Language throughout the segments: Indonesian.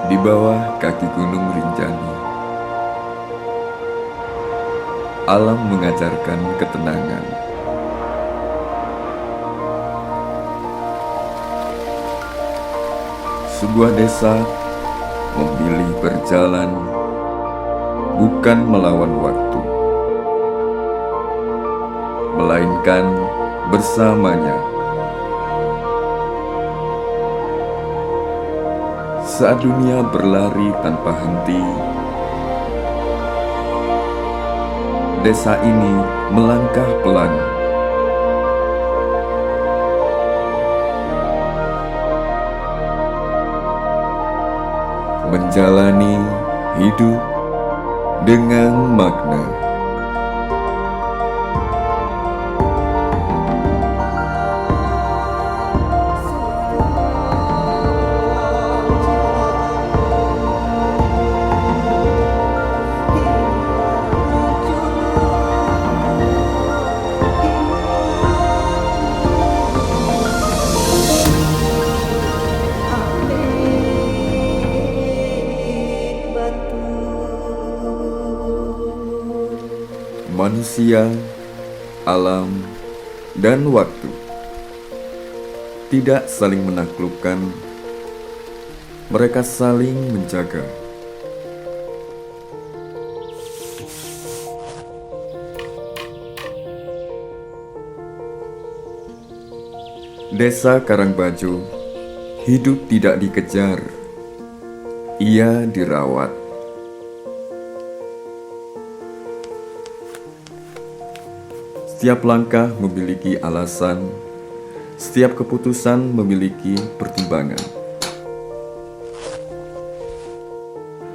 Di bawah kaki Gunung Rinjani, alam mengajarkan ketenangan. Sebuah desa memilih berjalan bukan melawan waktu, melainkan bersamanya. Saat dunia berlari tanpa henti, desa ini melangkah pelan. Menjalani hidup dengan makna. Manusia, alam, dan waktu tidak saling menaklukkan, mereka saling menjaga. Desa Karangbajo hidup tidak dikejar, ia dirawat. Setiap langkah memiliki alasan, setiap keputusan memiliki pertimbangan,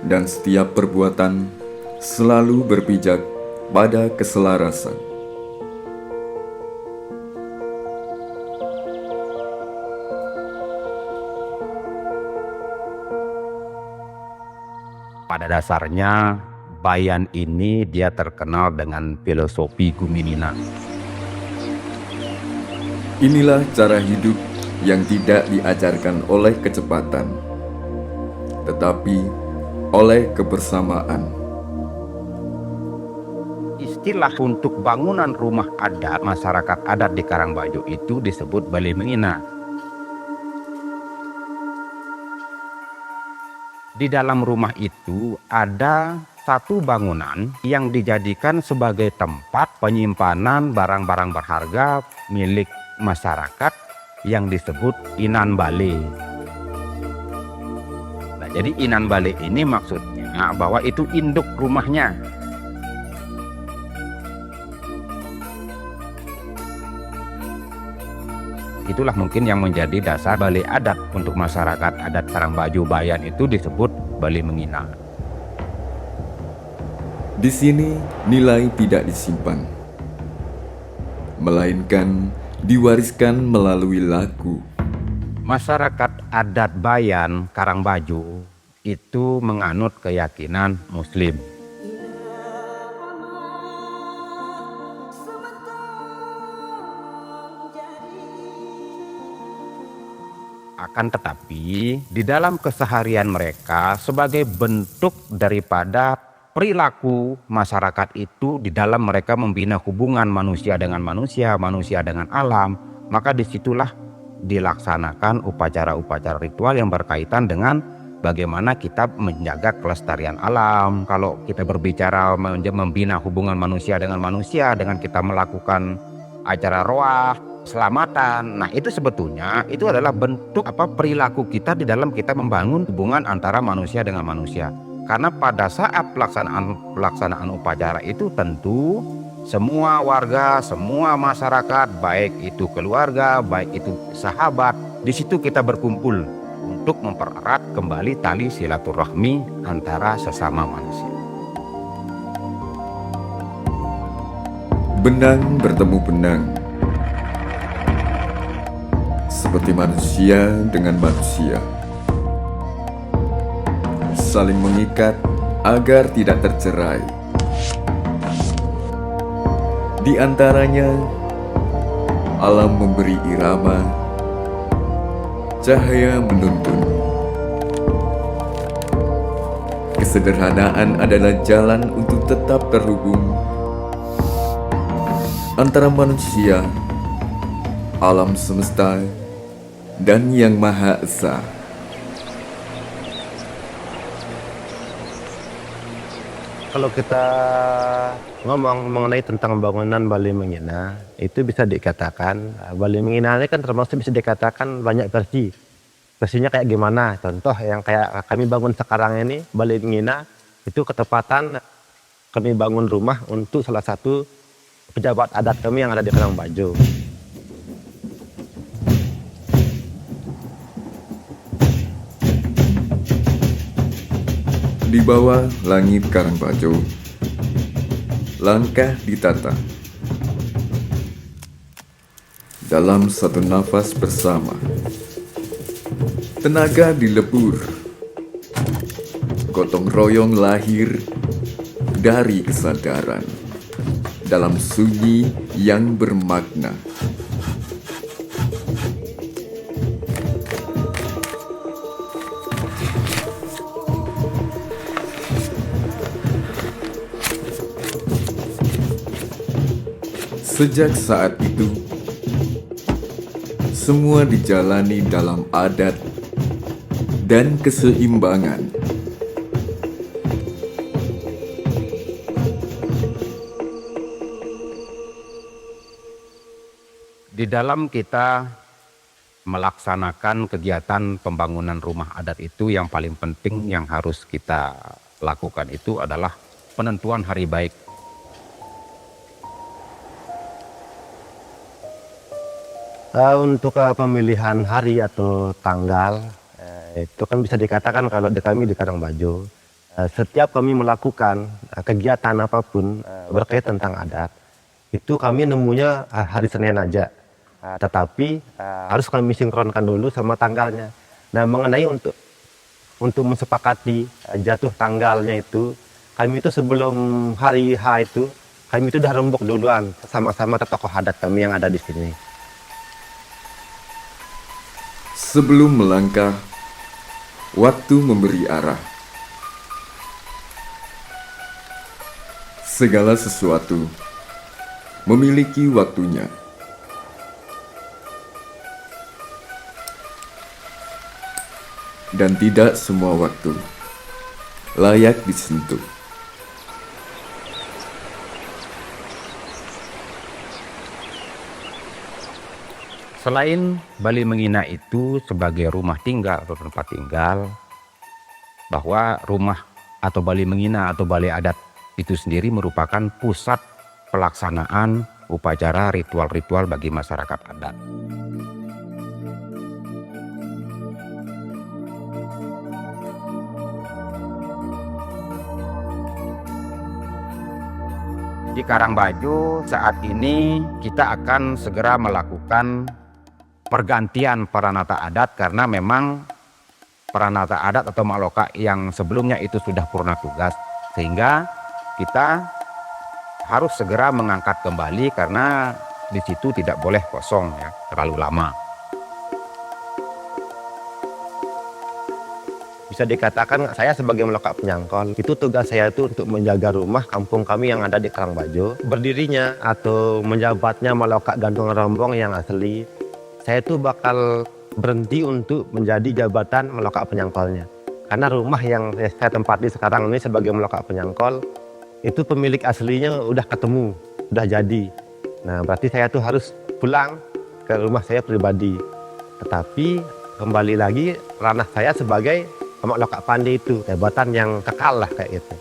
dan setiap perbuatan selalu berpijak pada keselarasan. Pada dasarnya, Bayan ini dia terkenal dengan filosofi Guminina. Inilah cara hidup yang tidak diajarkan oleh kecepatan, tetapi oleh kebersamaan. Istilah untuk bangunan rumah adat masyarakat adat di Karangbajo itu disebut Bale Mengina. Di dalam rumah itu ada satu bangunan yang dijadikan sebagai tempat penyimpanan barang-barang berharga milik masyarakat yang disebut Inan Bale. Nah, jadi Inan Bale ini maksudnya bahwa itu induk rumahnya. Itulah mungkin yang menjadi dasar Bale adat untuk masyarakat adat Karangbajo Bayan itu disebut Bale Mengina. Di sini nilai tidak disimpan, melainkan diwariskan melalui laku. Masyarakat adat Bayan Karangbajo itu menganut keyakinan Muslim. Akan tetapi di dalam keseharian mereka sebagai bentuk daripada perilaku masyarakat itu di dalam mereka membina hubungan manusia dengan manusia, manusia dengan alam, maka disitulah dilaksanakan upacara-upacara ritual yang berkaitan dengan bagaimana kita menjaga kelestarian alam. Kalau kita berbicara membina hubungan manusia dengan kita melakukan acara roah, selamatan. Nah, itu sebetulnya itu adalah bentuk perilaku kita di dalam kita membangun hubungan antara manusia dengan manusia. Karena pada saat pelaksanaan upacara itu tentu semua warga, semua masyarakat, baik itu keluarga, baik itu sahabat, di situ kita berkumpul untuk mempererat kembali tali silaturahmi antara sesama manusia. Benang bertemu benang, seperti manusia dengan manusia, saling mengikat agar tidak tercerai. Di antaranya, alam memberi irama, cahaya menuntun, Kesederhanaan adalah jalan untuk tetap terhubung antara manusia, alam semesta, dan Yang Maha Esa. Kalau kita ngomong mengenai tentang bangunan Bali Mengina, itu bisa dikatakan, Bali Mengina ini kan termasuk bisa dikatakan banyak versi. Versinya kayak gimana? Contoh yang kayak kami bangun sekarang ini, Bali Mengina, itu ketepatan kami bangun rumah untuk salah satu pejabat adat kami yang ada di Karangbajo. Di bawah langit Karangbajo, langkah ditata. Dalam satu nafas bersama, tenaga dilebur. Gotong royong lahir dari kesadaran dalam sunyi yang bermakna. Sejak saat itu, semua dijalani dalam adat dan keseimbangan. Di dalam kita melaksanakan kegiatan pembangunan rumah adat itu, yang paling penting yang harus kita lakukan itu adalah penentuan hari baik. Untuk pemilihan hari atau tanggal, itu kan bisa dikatakan kalau di kami di Karangbajo, setiap kami melakukan kegiatan apapun berkaitan tentang adat, itu kami nemunya hari Senin aja. Tetapi harus kami sinkronkan dulu sama tanggalnya. Nah, mengenai untuk mensepakati jatuh tanggalnya itu, kami itu sebelum hari H itu, kami itu udah rembuk duluan sama-sama tokoh adat kami yang ada di sini. Sebelum melangkah, waktu memberi arah. Segala sesuatu memiliki waktunya. Dan tidak semua waktu layak disentuh. Selain Bali Mengina itu sebagai rumah tinggal atau tempat tinggal, bahwa rumah atau Bali Mengina atau Balai Adat itu sendiri merupakan pusat pelaksanaan upacara ritual-ritual bagi masyarakat adat. Di Karangbajo saat ini kita akan segera melakukan pergantian Paranata Adat, karena memang Paranata Adat atau Maloka yang sebelumnya itu sudah purna tugas, sehingga kita harus segera mengangkat kembali karena di situ tidak boleh kosong ya terlalu lama. Bisa dikatakan saya sebagai Maloka Penyangkol, itu tugas saya itu untuk menjaga rumah kampung kami yang ada di Karangbajo. Berdirinya atau menjabatnya Maloka Gantung Rombong yang asli, saya itu bakal berhenti untuk menjadi jabatan Maloka Penyangkolnya. Karena rumah yang saya tempati sekarang ini sebagai Maloka Penyangkol, itu pemilik aslinya udah ketemu, udah jadi. Nah, berarti saya tuh harus pulang ke rumah saya pribadi. Tetapi kembali lagi ranah saya sebagai Maloka Pandi itu, jabatan yang kekal lah kayak gitu.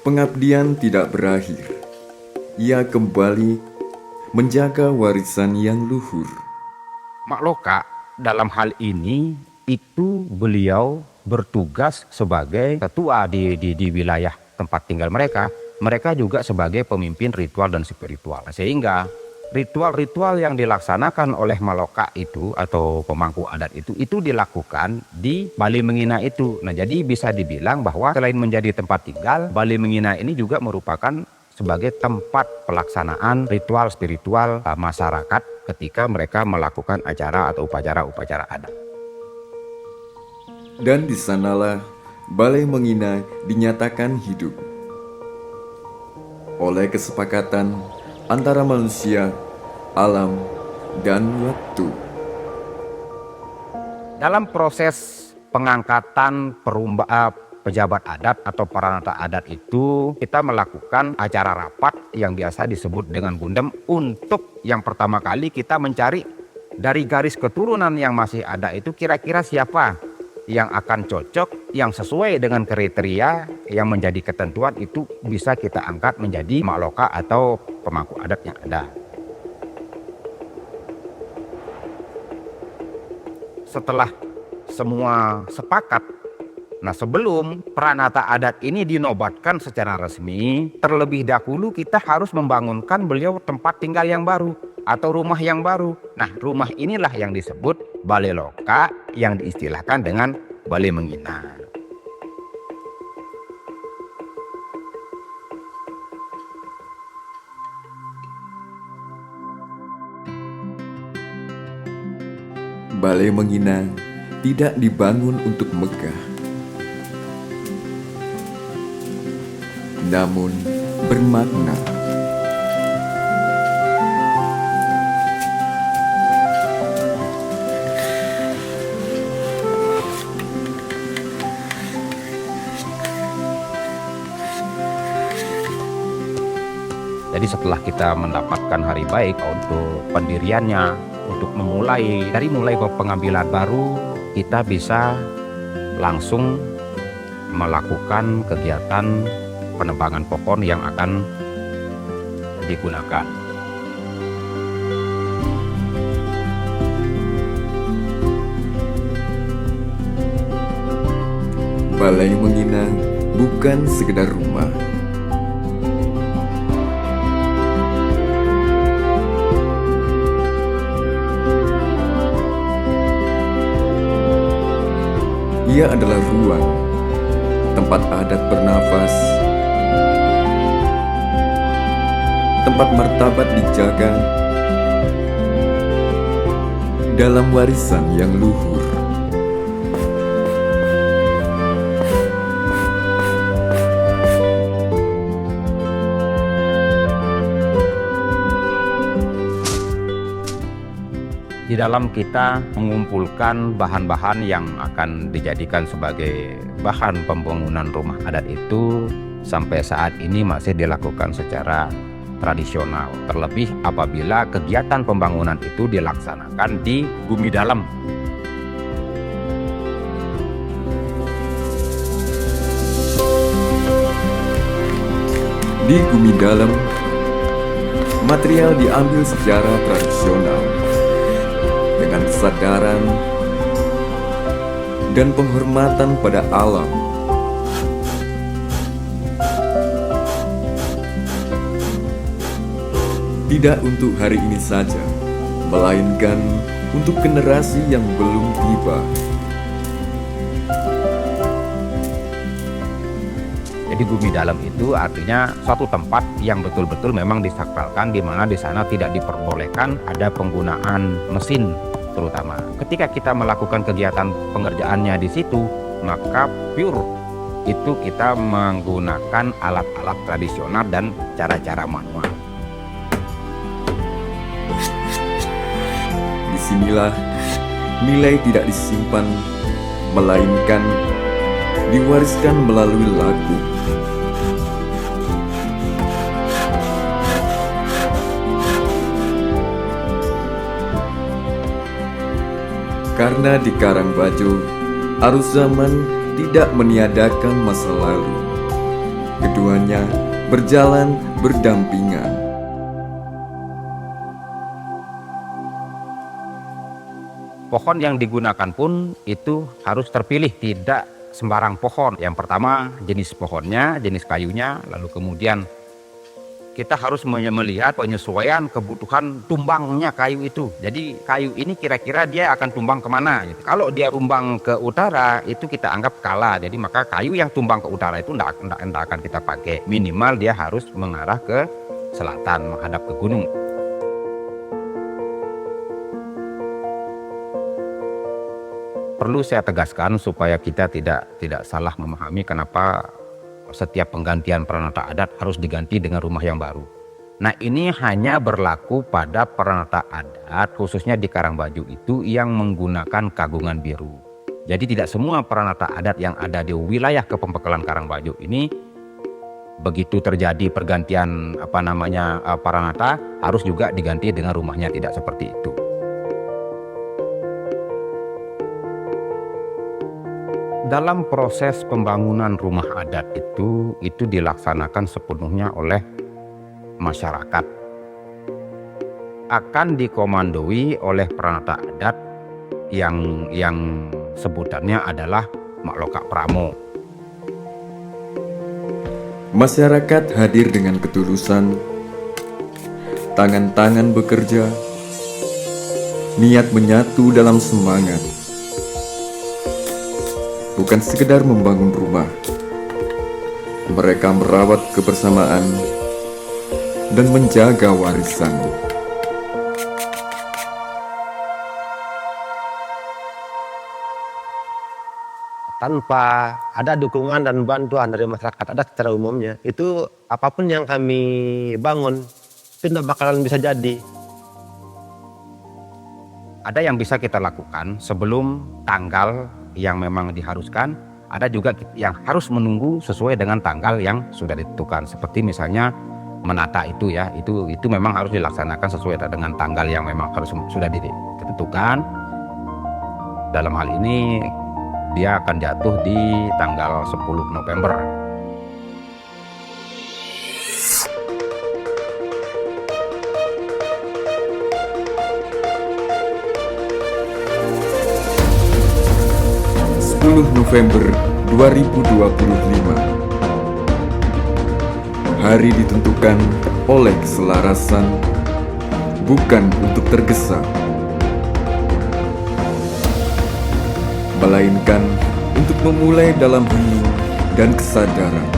Pengabdian tidak berakhir. Ia kembali menjaga warisan yang luhur. Maloka dalam hal ini itu beliau bertugas sebagai ketua di wilayah tempat tinggal mereka. Mereka juga sebagai pemimpin ritual dan spiritual. Sehingga ritual-ritual yang dilaksanakan oleh Maloka itu atau pemangku adat itu dilakukan di Bali Mengina itu. Nah, jadi bisa dibilang bahwa selain menjadi tempat tinggal, Bali Mengina ini juga merupakan sebagai tempat pelaksanaan ritual spiritual masyarakat ketika mereka melakukan acara atau upacara-upacara adat. Dan di sanalah Balai Mengina dinyatakan hidup oleh kesepakatan antara manusia, alam, dan waktu. Dalam proses pengangkatan pejabat adat atau peranata adat itu, kita melakukan acara rapat yang biasa disebut dengan gundem untuk yang pertama kali kita mencari dari garis keturunan yang masih ada itu kira-kira siapa yang akan cocok, yang sesuai dengan kriteria yang menjadi ketentuan itu bisa kita angkat menjadi maloka atau pemangku adat yang ada. Setelah semua sepakat, nah sebelum peranata adat ini dinobatkan secara resmi, terlebih dahulu kita harus membangunkan beliau tempat tinggal yang baru atau rumah yang baru. Nah, rumah inilah yang disebut Balai Loka yang diistilahkan dengan Balai Mengina. Balai Mengina tidak dibangun untuk megah, namun bermakna. Jadi setelah kita mendapatkan hari baik untuk pendiriannya, untuk mulai pengambilan baru, kita bisa langsung melakukan kegiatan penebangan pohon yang akan digunakan. Balai Mengina bukan sekedar rumah. Ia adalah ruang tempat adat bernafas, tempat martabat dijaga dalam warisan yang luhur. Di dalam kita mengumpulkan bahan-bahan yang akan dijadikan sebagai bahan pembangunan rumah adat itu sampai saat ini masih dilakukan secara tradisional. Terlebih apabila kegiatan pembangunan itu dilaksanakan di Bumi Dalam. Di Bumi Dalam, material diambil secara tradisional dengan kesadaran dan penghormatan pada alam. Tidak untuk hari ini saja, melainkan untuk generasi yang belum tiba. Jadi Bumi Dalam itu artinya suatu tempat yang betul-betul memang disakralkan, di mana di sana tidak diperbolehkan ada penggunaan mesin terutama. Ketika kita melakukan kegiatan pengerjaannya di situ, maka pure itu kita menggunakan alat-alat tradisional dan cara-cara manual. Disinilah nilai tidak disimpan, melainkan diwariskan melalui lagu. Karena di Karangbajo, arus zaman tidak meniadakan masa lalu. Keduanya berjalan berdampingan. Pohon yang digunakan pun itu harus terpilih, tidak sembarang pohon. Yang pertama jenis pohonnya, jenis kayunya, lalu kemudian kita harus melihat penyesuaian kebutuhan tumbangnya kayu itu. Jadi kayu ini kira-kira dia akan tumbang kemana gitu. Kalau dia tumbang ke utara itu kita anggap kalah. Jadi maka kayu yang tumbang ke utara itu tidak akan kita pakai. Minimal dia harus mengarah ke selatan, menghadap ke gunung. perlu saya tegaskan supaya kita tidak salah memahami kenapa setiap penggantian peranata adat harus diganti dengan rumah yang baru. Nah, ini hanya berlaku pada peranata adat khususnya di Karangbaju itu yang menggunakan kagungan biru. Jadi tidak semua peranata adat yang ada di wilayah Kepempekalan Karangbaju ini begitu terjadi pergantian peranata harus juga diganti dengan rumahnya, tidak seperti itu. Dalam proses pembangunan rumah adat itu dilaksanakan sepenuhnya oleh masyarakat, akan dikomandoi oleh peranata adat yang sebutannya adalah Makloka Pramo. Masyarakat hadir dengan ketulusan, tangan-tangan bekerja, niat menyatu dalam semangat. Bukan sekedar membangun rumah, mereka merawat kebersamaan dan menjaga warisan. Tanpa ada dukungan dan bantuan dari masyarakat adat secara umumnya, itu apapun yang kami bangun itu tidak bakalan bisa jadi. Ada yang bisa kita lakukan sebelum tanggal yang memang diharuskan, ada juga yang harus menunggu sesuai dengan tanggal yang sudah ditentukan. Seperti misalnya menata itu ya, itu memang harus dilaksanakan sesuai dengan tanggal yang memang harus sudah ditentukan. Dalam hal ini dia akan jatuh di tanggal 10 November. November 2025. Hari ditentukan oleh keselarasan, bukan untuk tergesa, melainkan untuk memulai dalam hening dan kesadaran.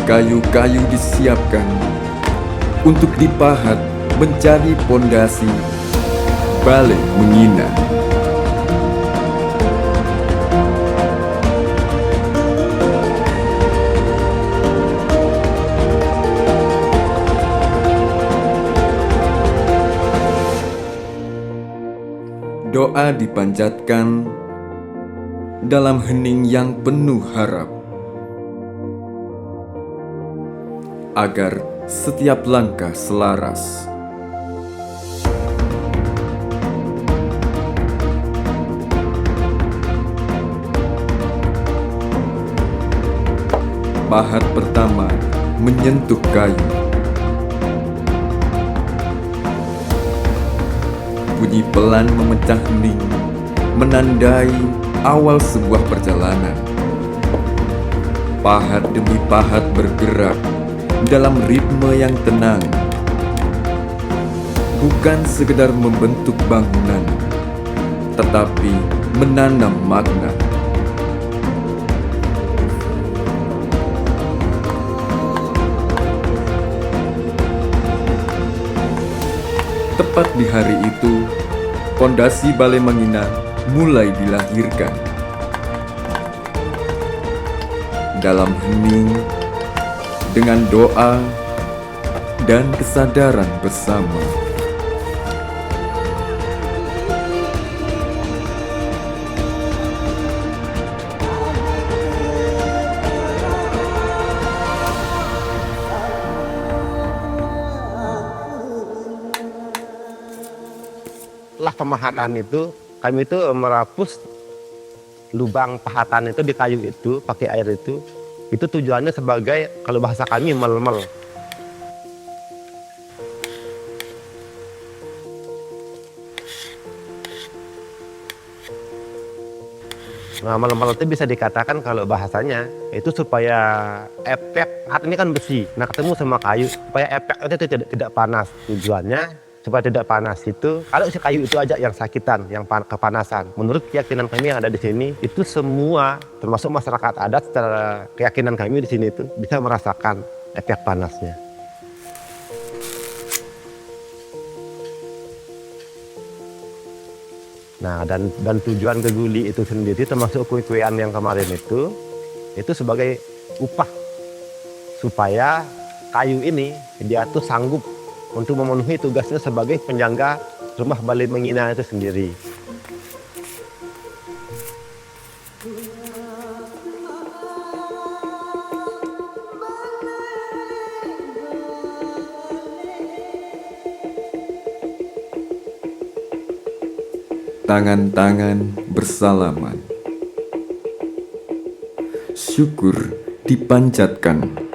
Kayu-kayu disiapkan untuk dipahat menjadi pondasi Balai Menginang. Doa dipanjatkan dalam hening yang penuh harap, agar setiap langkah selaras. Pahat pertama menyentuh kayu. Bunyi pelan memecah hening, menandai awal sebuah perjalanan. Pahat demi pahat bergerak dalam ritme yang tenang, bukan sekedar membentuk bangunan, tetapi menanam makna. Tepat di hari itu, pondasi Balai Menginang mulai dilahirkan. Dalam hening, dengan doa dan kesadaran bersama. Setelah pemahatan itu, kami itu merapus lubang pahatan itu di kayu itu, pakai air itu. Itu tujuannya sebagai, kalau bahasa kami, melmel. Nah, melmel itu bisa dikatakan kalau bahasanya itu supaya efek, pahat ini kan besi, nah ketemu sama kayu, supaya efek itu tidak panas. Tujuannya supaya tidak panas itu, kalau si kayu itu aja yang sakitan, yang kepanasan. Menurut keyakinan kami yang ada di sini, itu semua, termasuk masyarakat adat, secara keyakinan kami di sini itu bisa merasakan efek panasnya. Nah, dan tujuan ke guli itu sendiri termasuk kue-kuean yang kemarin itu sebagai upah supaya kayu ini dia tuh sanggup untuk memenuhi tugasnya sebagai penjaga rumah Bali Mengina itu sendiri. Tangan-tangan bersalaman. Syukur dipanjatkan.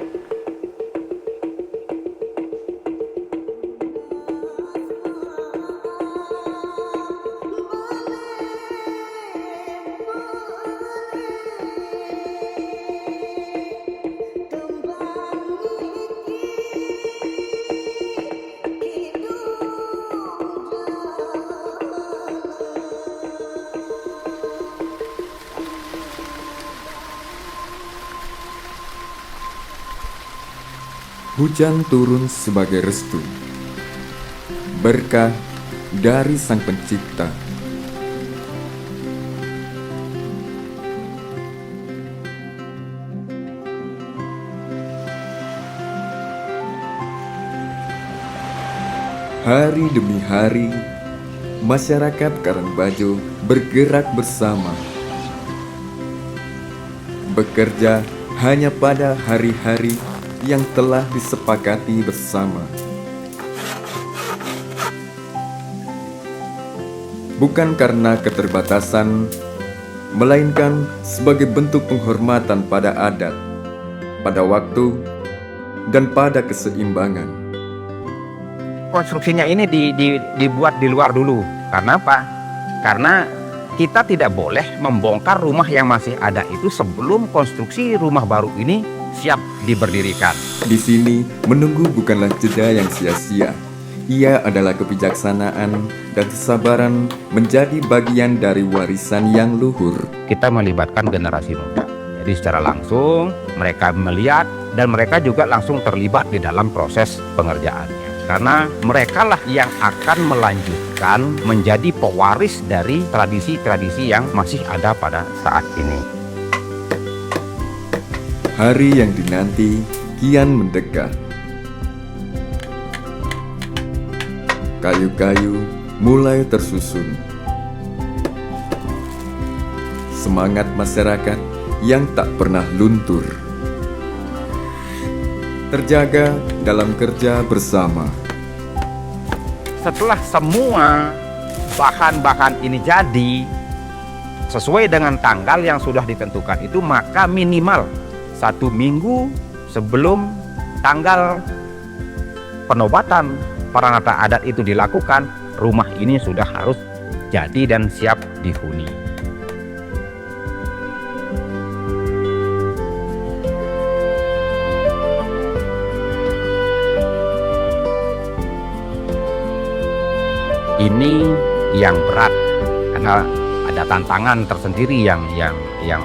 Hujan turun sebagai restu, berkah dari Sang Pencipta. Hari demi hari, masyarakat Karangbajo bergerak bersama. Bekerja hanya pada hari-hari yang telah disepakati bersama. Bukan karena keterbatasan, melainkan sebagai bentuk penghormatan pada adat, pada waktu, dan pada keseimbangan. Konstruksinya ini dibuat di luar dulu. Karena apa? Karena kita tidak boleh membongkar rumah yang masih ada itu sebelum konstruksi rumah baru ini siap diberdirikan. Di sini, menunggu bukanlah jeda yang sia-sia. Ia adalah kebijaksanaan dan kesabaran menjadi bagian dari warisan yang luhur. Kita melibatkan generasi muda. Jadi secara langsung mereka melihat dan mereka juga langsung terlibat di dalam proses pengerjaannya. Karena merekalah yang akan melanjutkan menjadi pewaris dari tradisi-tradisi yang masih ada pada saat ini. Hari yang dinanti kian mendekat. Kayu-kayu mulai tersusun. Semangat masyarakat yang tak pernah luntur terjaga dalam kerja bersama. Setelah semua bahan-bahan ini jadi sesuai dengan tanggal yang sudah ditentukan itu, maka minimal 1 minggu sebelum tanggal penobatan Paranata adat itu dilakukan, rumah ini sudah harus jadi dan siap dihuni. Ini yang berat karena ada tantangan tersendiri yang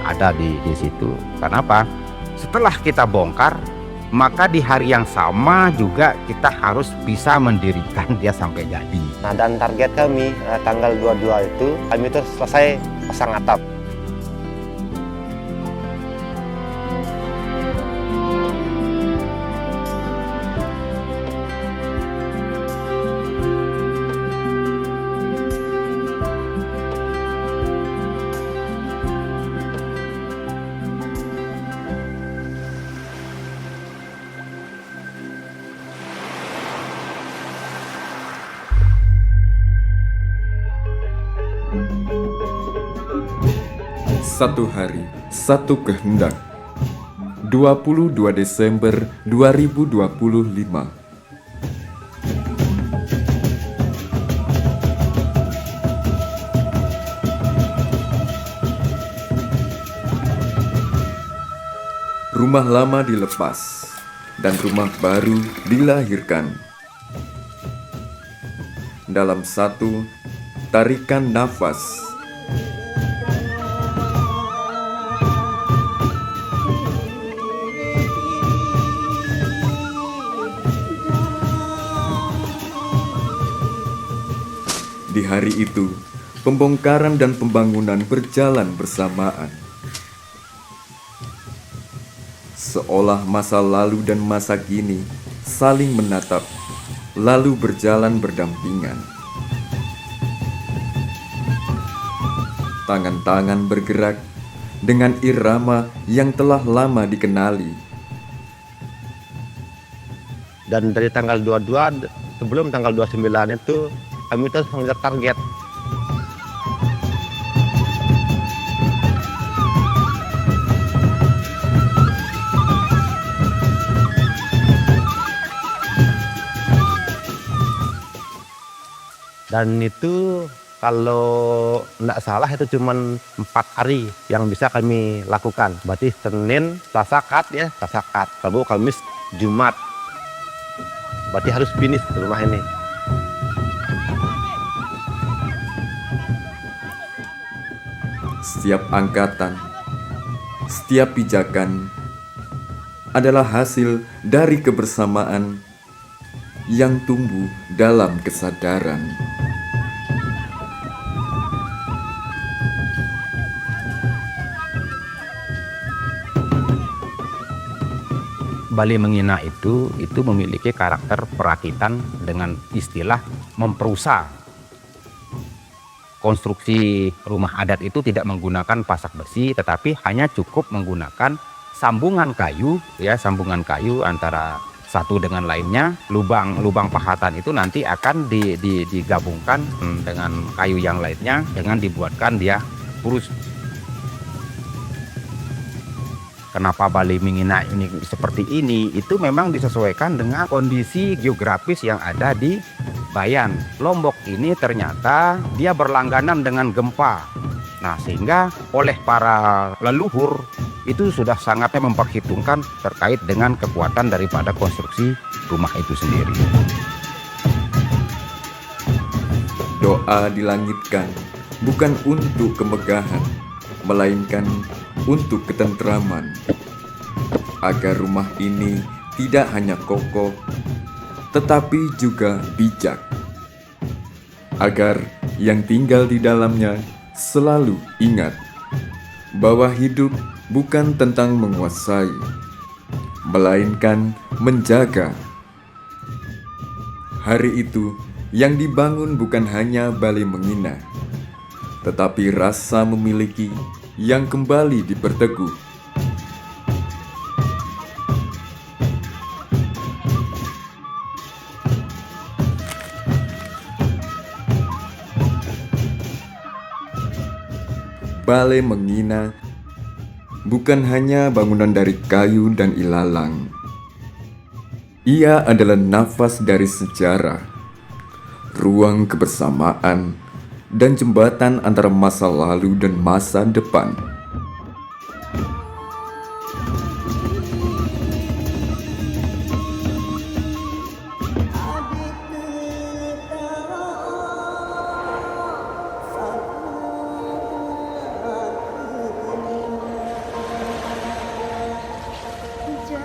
ada di situ. Karena apa? Setelah kita bongkar, maka di hari yang sama juga kita harus bisa mendirikan dia sampai jadi. Nah, dan target kami tanggal 22 itu kami itu selesai pasang atap. Satu hari, satu kehendak. 22 Desember 2025. Rumah lama dilepas dan rumah baru dilahirkan. Dalam satu tarikan nafas, di hari itu, pembongkaran dan pembangunan berjalan bersamaan. Seolah masa lalu dan masa kini saling menatap, lalu berjalan berdampingan. Tangan-tangan bergerak dengan irama yang telah lama dikenali. Dan dari tanggal 22 sebelum tanggal 29 itu kami terus mengejar target. Dan itu kalau tidak salah itu cuma 4 hari yang bisa kami lakukan. Berarti Senin, Selasa cut ya, Selasa cut. Rabu, Kamis, Jumat. Berarti harus finish rumah ini. Setiap angkatan, setiap pijakan adalah hasil dari kebersamaan yang tumbuh dalam kesadaran. Bale Mengina itu memiliki karakter perakitan dengan istilah memperusa. Konstruksi rumah adat itu tidak menggunakan pasak besi, tetapi hanya cukup menggunakan sambungan kayu, ya, sambungan kayu antara satu dengan lainnya. Lubang pahatan itu nanti akan digabungkan dengan kayu yang lainnya dengan dibuatkan dia kurus. Kenapa Bale Mengina ini seperti ini? Itu memang disesuaikan dengan kondisi geografis yang ada di Bayan. Lombok ini ternyata dia berlangganan dengan gempa. Nah, sehingga oleh para leluhur itu sudah sangatnya memperhitungkan terkait dengan kekuatan daripada konstruksi rumah itu sendiri. Doa dilangitkan bukan untuk kemegahan, melainkan untuk ketentraman, agar rumah ini tidak hanya kokoh, tetapi juga bijak, agar yang tinggal di dalamnya selalu ingat bahwa hidup bukan tentang menguasai, melainkan menjaga. Hari itu yang dibangun bukan hanya Bale Mengina, tetapi rasa memiliki yang kembali diperteguh. Bale Mengina bukan hanya bangunan dari kayu dan ilalang. Ia adalah nafas dari sejarah, ruang kebersamaan, dan jembatan antara masa lalu dan masa depan.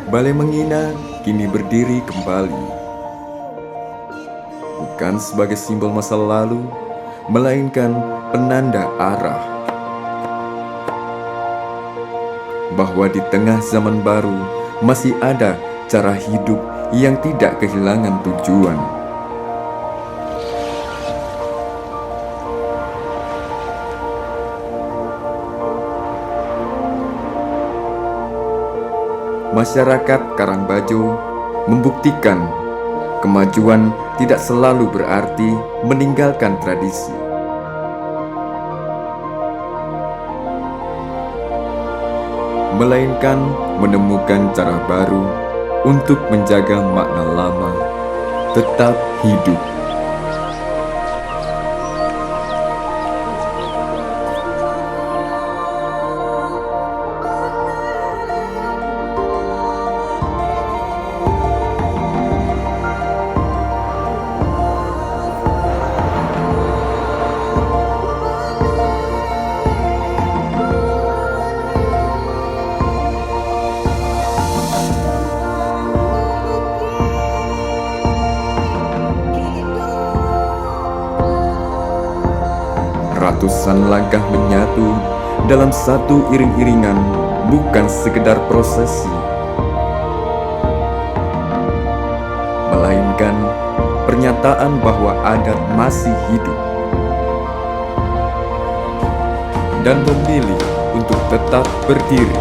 Bale Mengina kini berdiri kembali, bukan sebagai simbol masa lalu, melainkan penanda arah bahwa di tengah zaman baru masih ada cara hidup yang tidak kehilangan tujuan. Masyarakat Karangbajo membuktikan kemajuan tidak selalu berarti meninggalkan tradisi. Melainkan menemukan cara baru untuk menjaga makna lama tetap hidup. Ratusan langkah menyatu dalam satu iring-iringan, bukan sekedar prosesi, melainkan pernyataan bahwa adat masih hidup dan memilih untuk tetap berdiri.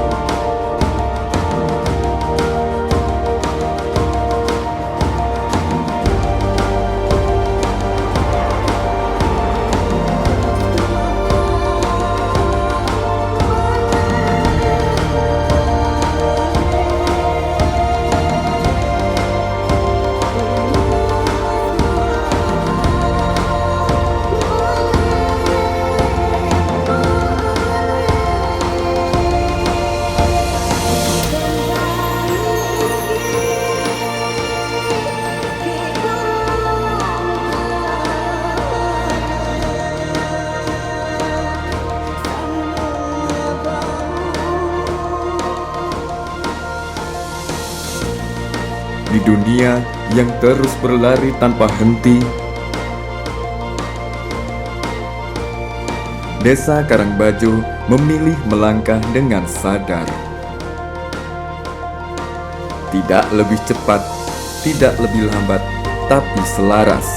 Di dunia yang terus berlari tanpa henti, Desa Karangbajo memilih melangkah dengan sadar. Tidak lebih cepat, tidak lebih lambat, tapi selaras.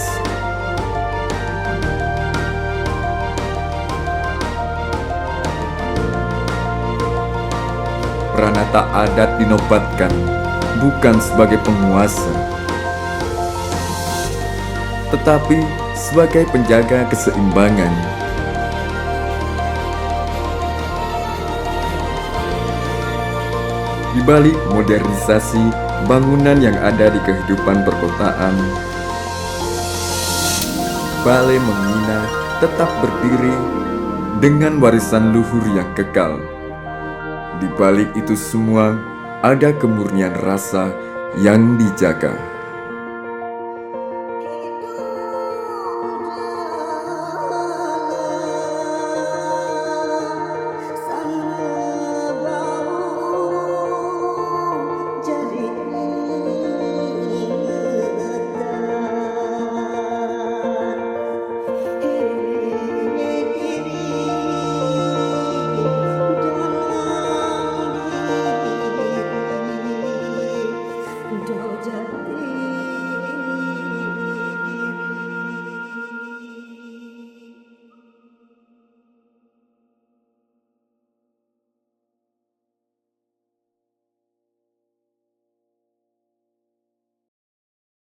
Pranata adat dinobatkan bukan sebagai penguasa, tetapi sebagai penjaga keseimbangan. Di balik modernisasi bangunan yang ada di kehidupan perkotaan, Balai Mengina tetap berdiri dengan warisan luhur yang kekal. Di balik itu semua, ada kemurnian rasa yang dijaga.